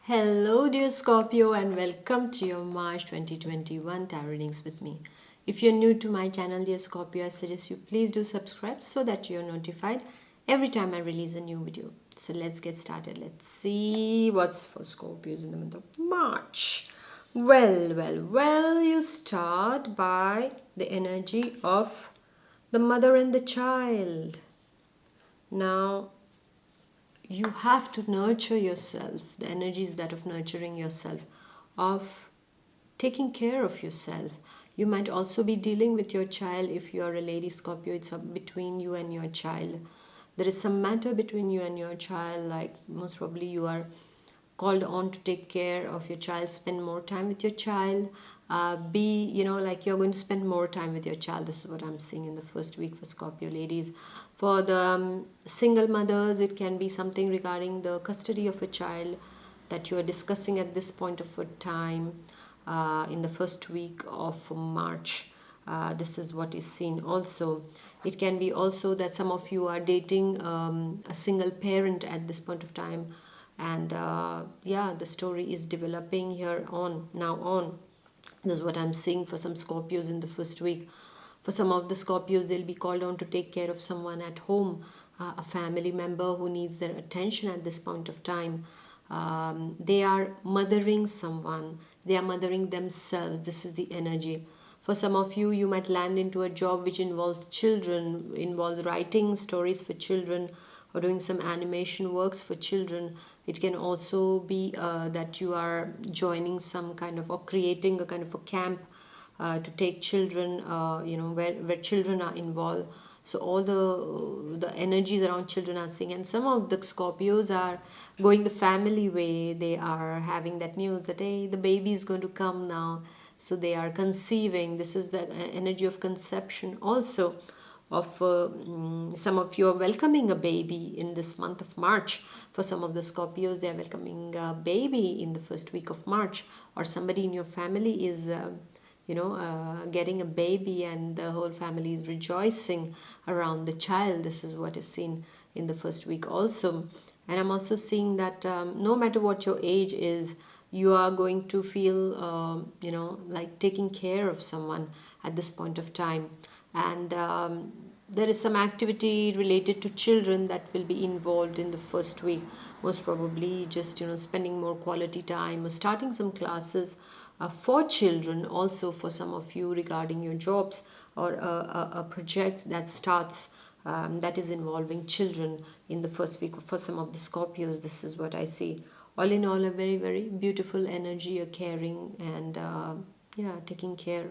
Hello, dear Scorpio, and welcome to your March 2021 tarot readings with me. If you're new to my channel, dear Scorpio, I suggest you please do subscribe so that you're notified every time I release a new video. So let's get started. Let's see what's for Scorpios in the month of March. Well, you start by the energy of the mother and the child. Now, you have to nurture yourself. The energy is that of nurturing yourself, of taking care of yourself. You might also be dealing with your child. If you are a lady Scorpio, it's between you and your child. There is some matter between you and your child, like most probably you are called on to take care of your child, spend more time with your child, like you're going to spend more time with your child. This is what I'm seeing in the first week for Scorpio ladies. For the single mothers, it can be something regarding the custody of a child that you are discussing at this point of a time in the first week of March. This is what is seen also. It can be also that some of you are dating a single parent at this point of time, and the story is developing here on now on. This is what I'm seeing for some Scorpios in the first week. For some of the Scorpios, they'll be called on to take care of someone at home, a family member who needs their attention at this point of time. They are mothering someone, they are mothering themselves. This is the energy. For some of you, you might land into a job which involves children, involves writing stories for children, or doing some animation works for children. It can also be that you are joining some kind of, or creating a kind of a camp to take children, where children are involved. So all the energies around children are seeing, and some of the Scorpios are going the family way. They are having that news that hey, the baby is going to come now, so they are conceiving. This is the energy of conception also. Of some of you are welcoming a baby in this month of March. For some of the Scorpios, they are welcoming a baby in the first week of March, or somebody in your family is getting a baby, and the whole family is rejoicing around the child. This is what is seen in the first week also. And I'm also seeing that no matter what your age is, you are going to feel like taking care of someone at this point of time. And there is some activity related to children that will be involved in the first week, most probably just spending more quality time, or starting some classes for children also, for some of you, regarding your jobs, or a project that starts that is involving children in the first week. For some of the Scorpios, this is what I see. All in all, a very, very beautiful energy, a caring, and taking care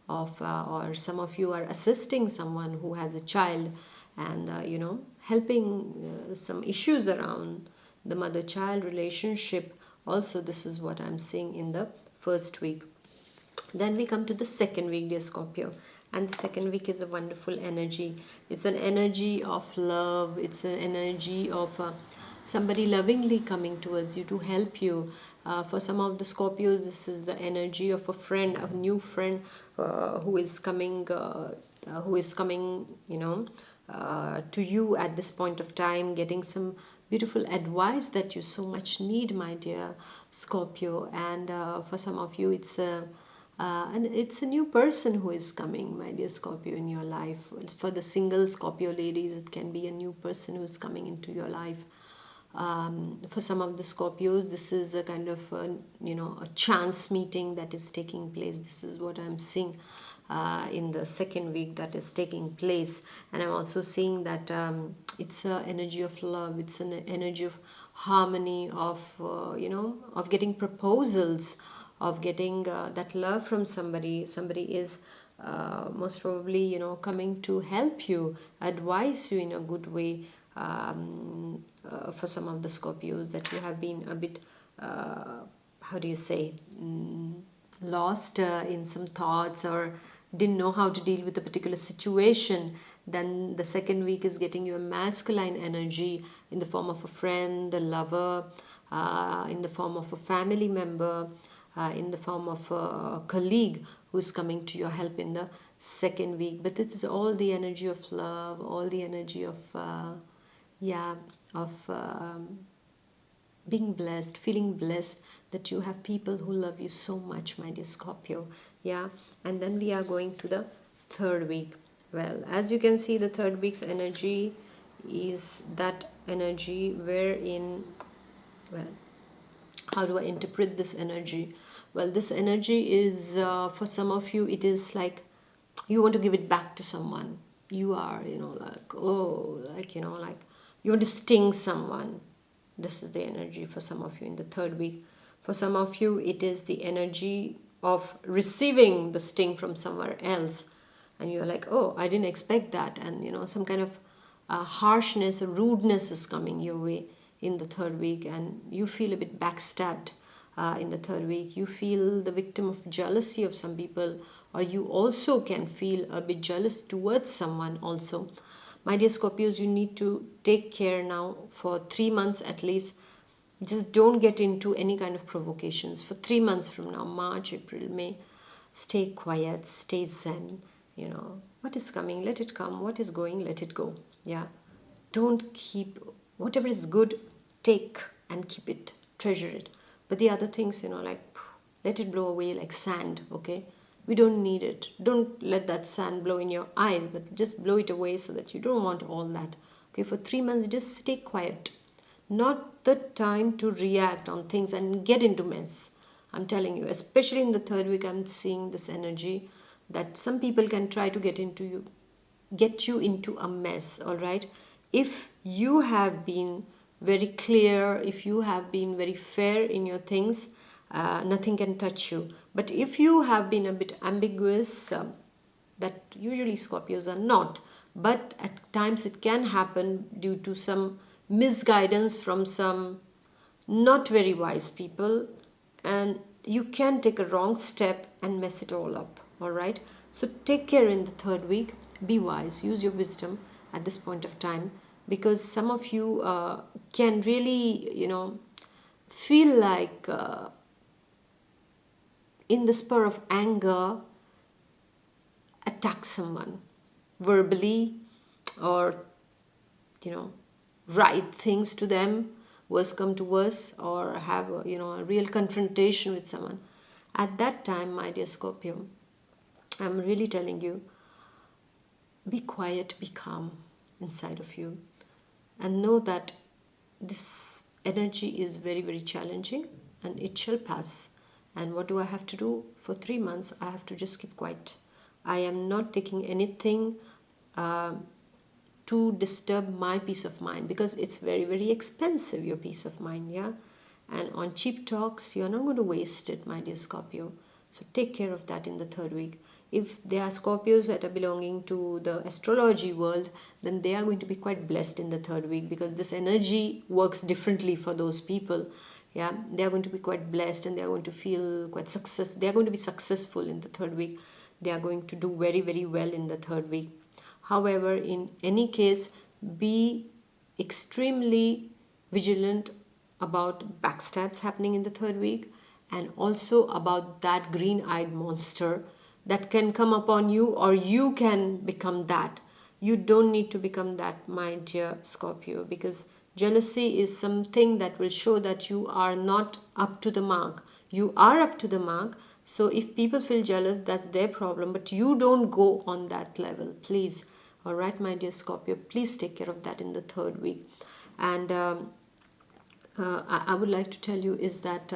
of, or some of you are assisting someone who has a child, and helping some issues around the mother-child relationship also. This is what I'm seeing in the first week. Then we come to the second week, dear Scorpio. And the second week is a wonderful energy. It's an energy of love. It's an energy of somebody lovingly coming towards you to help you. For some of the Scorpios, this is the energy of a friend, a new friend who is coming, to you at this point of time, getting some beautiful advice that you so much need, my dear Scorpio. And for some of you, it's a new person who is coming, my dear Scorpio, in your life. For the single Scorpio ladies, it can be a new person who is coming into your life. For some of the Scorpios, this is a kind of a chance meeting that is taking place. This is what I'm seeing in the second week that is taking place. And I'm also seeing that it's an energy of love. It's an energy of harmony, of of getting proposals, of getting that love from somebody. Somebody is most probably coming to help you, advise you in a good way. For some of the Scorpios, that you have been a bit how do you say, lost in some thoughts, or didn't know how to deal with a particular situation. Then the second week is getting you a masculine energy in the form of a friend, a lover, in the form of a family member, in the form of a colleague who is coming to your help in the second week. But it's all the energy of love, all the energy of of being blessed, feeling blessed that you have people who love you so much, my dear Scorpio. Yeah, and then we are going to the third week. Well, as you can see, the third week's energy is that energy wherein, well, how do I interpret this energy? Well, this energy is, for some of you, it is like you want to give it back to someone. You are, like, oh, like, like you want to sting someone. This is the energy for some of you in the third week. For some of you, it is the energy of receiving the sting from somewhere else. And you're like, oh, I didn't expect that. And, some kind of harshness or rudeness is coming your way in the third week, and you feel a bit backstabbed in the third week. You feel the victim of jealousy of some people, or you also can feel a bit jealous towards someone also. My dear Scorpios, you need to take care now for 3 months at least. Just don't get into any kind of provocations for 3 months from now, March, April, May. Stay quiet, stay zen. What is coming, let it come. What is going, let it go. Yeah, don't keep whatever is good, take and keep it, treasure it. But the other things, like, let it blow away like sand. Okay, we don't need it. Don't let that sand blow in your eyes, but just blow it away, so that you don't want all that. Okay, for 3 months just stay quiet. Not the time to react on things and get into mess. I'm telling you, especially in the third week, I'm seeing this energy that some people can try to get you into a mess. All right, if you have been very clear, if you have been very fair in your things, nothing can touch you. But if you have been a bit ambiguous, that usually Scorpios are not, but at times it can happen due to some misguidance from some not very wise people, and you can take a wrong step and mess it all up. All right, so take care in the third week. Be wise, use your wisdom at this point of time, because some of you can really feel like in the spur of anger attack someone verbally, or write things to them, worse come to worse, or have a real confrontation with someone. At that time, my dear Scorpio, I'm really telling you, be quiet, be calm inside of you, and know that this energy is very, very challenging, and it shall pass. And what do I have to do? For 3 months, I have to just keep quiet. I am not taking anything to disturb my peace of mind, because it's very, very expensive, your peace of mind. Yeah, and on cheap talks, you're not going to waste it, my dear Scorpio. So take care of that in the third week. If there are Scorpios that are belonging to the astrology world, then they are going to be quite blessed in the third week, because this energy works differently for those people. Yeah, they are going to be quite blessed, and they are going to feel quite success. They are going to be successful in the third week. They are going to do very, very well in the third week. However, in any case, be extremely vigilant about backstabs happening in the third week, and also about that green-eyed monster that can come upon you, or you can become that. You don't need to become that, my dear Scorpio, because jealousy is something that will show that you are not up to the mark. You are up to the mark. So if people feel jealous, that's their problem, but you don't go on that level, please. All right, my dear Scorpio, please take care of that in the third week. And I would like to tell you is that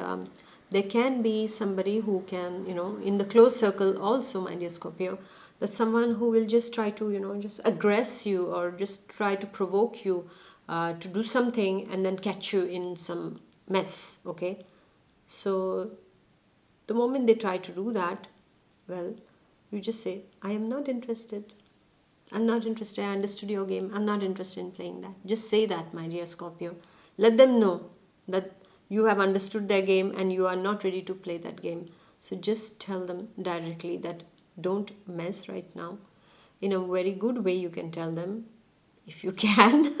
there can be somebody who can, in the close circle also, my dear Scorpio, that someone who will just try to, just aggress you, or just try to provoke you to do something, and then catch you in some mess. Okay, so the moment they try to do that, well, you just say, I am not interested. I'm not interested. I understood your game. I'm not interested in playing that. Just say that, my dear Scorpio. Let them know that you have understood their game and you are not ready to play that game. So just tell them directly that don't mess right now. In a very good way, you can tell them, if you can.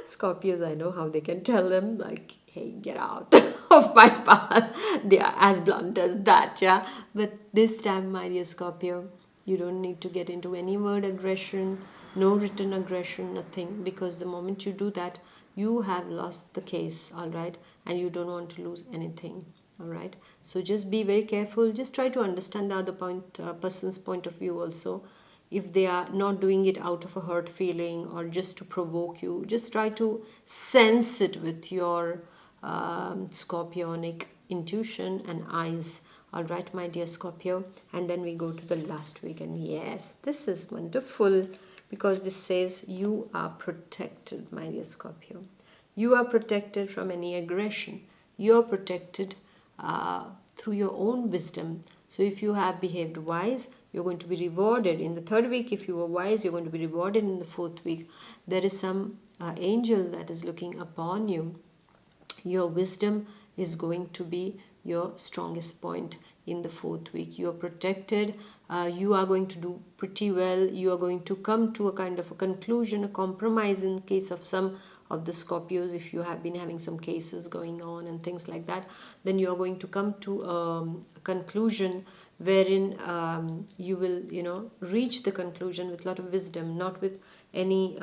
Scorpios, I know how they can tell them, like, hey, get out of my path. They are as blunt as that, yeah. But this time, my dear Scorpio, you don't need to get into any word aggression, no written aggression, nothing. Because the moment you do that, you have lost the case, all right, and you don't want to lose anything, all right. So just be very careful. Just try to understand the other person's point of view also. If they are not doing it out of a hurt feeling or just to provoke you, just try to sense it with your scorpionic intuition and eyes. All right, my dear Scorpio. And then we go to the last week. And yes, this is wonderful because this says you are protected, my dear Scorpio. You are protected from any aggression. You are protected through your own wisdom. So if you have behaved wise, you're going to be rewarded in the third week. If you were wise, you're going to be rewarded in the fourth week. There is some angel that is looking upon you. Your wisdom is going to be your strongest point in the fourth week. You are protected. You are going to do pretty well. You are going to come to a kind of a conclusion, a compromise in case of some of the Scorpios. If you have been having some cases going on and things like that, then you are going to come to a conclusion wherein you will, reach the conclusion with a lot of wisdom, not with any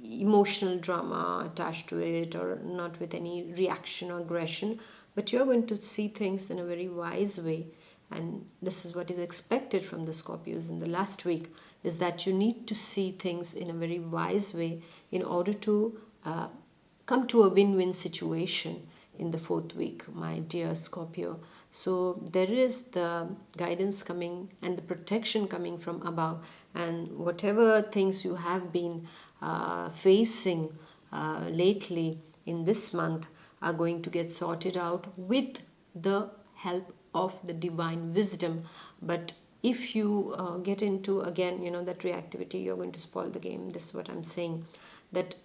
emotional drama attached to it, or not with any reaction or aggression, but you're going to see things in a very wise way. And this is what is expected from the Scorpios in the last week, is that you need to see things in a very wise way in order to come to a win-win situation in the fourth week, my dear Scorpio. So there is the guidance coming and the protection coming from above, and whatever things you have been facing lately in this month are going to get sorted out with the help of the divine wisdom. But if you get into again that reactivity, you're going to spoil the game. This is what I'm saying, that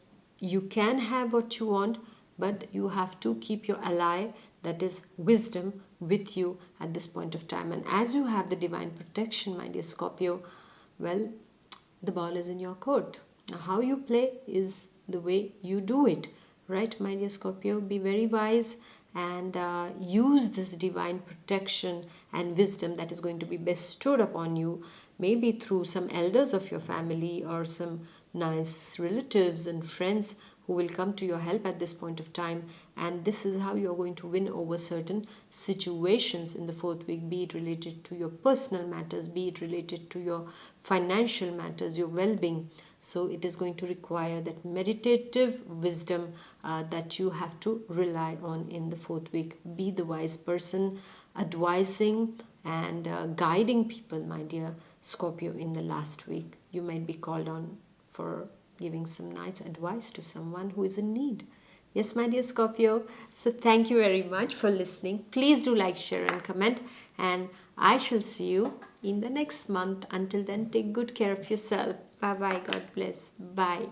you can have what you want, but you have to keep your ally, that is wisdom, with you at this point of time. And as you have the divine protection, my dear Scorpio, well, the ball is in your court. Now how you play is the way you do it, right, my dear Scorpio? Be very wise and use this divine protection and wisdom that is going to be bestowed upon you, maybe through some elders of your family or some nice relatives and friends who will come to your help at this point of time. And this is how you're going to win over certain situations in the fourth week, be it related to your personal matters, be it related to your financial matters, your well-being. So it is going to require that meditative wisdom that you have to rely on in the fourth week. Be the wise person, advising and guiding people, my dear Scorpio, in the last week. You might be called on for giving some nice advice to someone who is in need. Yes, my dear Scorpio. So thank you very much for listening. Please do like, share and comment. And I shall see you in the next month. Until then, take good care of yourself. Bye-bye. God bless. Bye.